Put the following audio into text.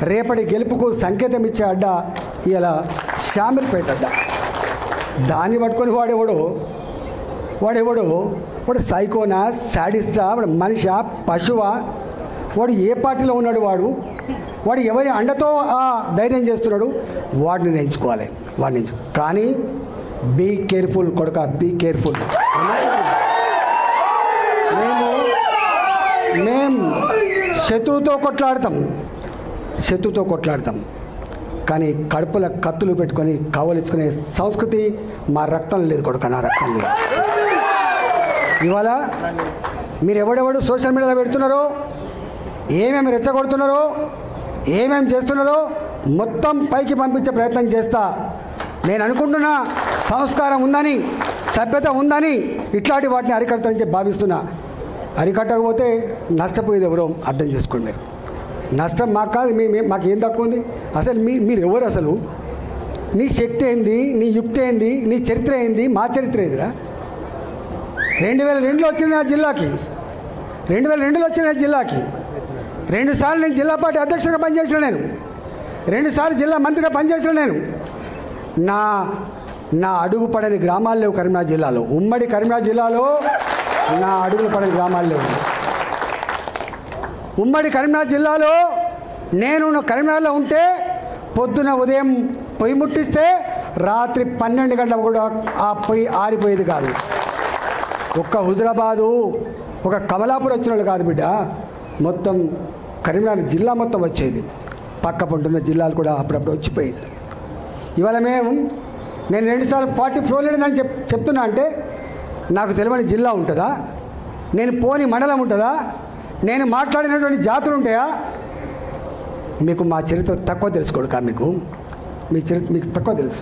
రేపటి గెలుపుకు సంకేతం ఇచ్చే అడ్డ ఇలా షామిల్పేట అడ్డ. దాన్ని పట్టుకొని వాడు సైకోనా, సాడిస్టా, వాడు మనిషా, పశువా, వాడు ఏ పార్టీలో ఉన్నాడు, వాడు ఎవరి అండతో ఆ ధైర్యం చేస్తున్నాడు, వాడిని నేర్చుకోవాలి. కానీ బీ కేర్ఫుల్ కొడుక, బీ కేర్ఫుల్. మేము శత్రువుతో కొట్లాడతాం కానీ కడుపుల కత్తులు పెట్టుకొని కావలించుకునే సంస్కృతి మా రక్తం లేదు కొడుక, నా రక్తం లేదు. ఇవాళ మీరు ఎవడెవడు సోషల్ మీడియాలో పెడుతున్నారో, ఏమేమి రెచ్చగొడుతున్నారో, ఏమేమి చేస్తున్నారో మొత్తం పైకి పంపించే ప్రయత్నం చేస్తా. నేను అనుకుంటున్నా సంస్కారం ఉందని, సభ్యత ఉందని ఇట్లాంటి వాటిని అరికడతానని చెప్పి భావిస్తున్నా. అరికట్టకపోతే నష్టపోయేది ఎవరో అర్థం చేసుకోండి. మీరు నష్టం మాకు కాదు, మాకు ఏం తక్కువ ఉంది? అసలు మీరు ఎవరు? అసలు నీ శక్తి ఏంది, నీ యుక్తి ఏంది, నీ చరిత్ర ఏంది, మా చరిత్ర ఏందిరా? 2002లో వచ్చిన నా జిల్లాకి, 2002లో వచ్చిన జిల్లాకి 2 సార్లు నేను జిల్లా పార్టీ అధ్యక్షుడిగా పనిచేసిన, నేను 2 సార్లు జిల్లా మంత్రిగా పనిచేసిన. నేను నా అడుగు పడని గ్రామాలు లేవు కరీంనగర్ జిల్లాలో. ఉమ్మడి కరీంనగర్ జిల్లాలో నా అడుగులు పడని గ్రామాలు లేవు. ఉమ్మడి కరీంనగర్ జిల్లాలో నేను కరీంనగర్లో ఉంటే పొద్దున ఉదయం పొయ్యి ముట్టిస్తే రాత్రి 12 గంటలకు కూడా ఆ పొయ్యి ఆరిపోయేది కాదు. ఒక్క హుజరాబాదు, ఒక కమలాపూర్ వచ్చిన వాళ్ళు కాదు బిడ్డ, మొత్తం కరీంనగర్ జిల్లా మొత్తం వచ్చేది. పక్క పంటున్న జిల్లాలు కూడా అప్పుడప్పుడు వచ్చిపోయేది. ఇవాళ నేను 2 సార్లు 40 ఫ్లోర్ లేదని చెప్తున్నా అంటే నాకు తెలియని జిల్లా ఉంటుందా? నేను పోని మండలం ఉంటుందా? నేను మాట్లాడినటువంటి జాతులు ఉంటాయా? మీకు మా చరిత్ర తక్కువ తెలుసుకోడు కా, మీ చరిత్ర మీకు తక్కువ తెలుసు.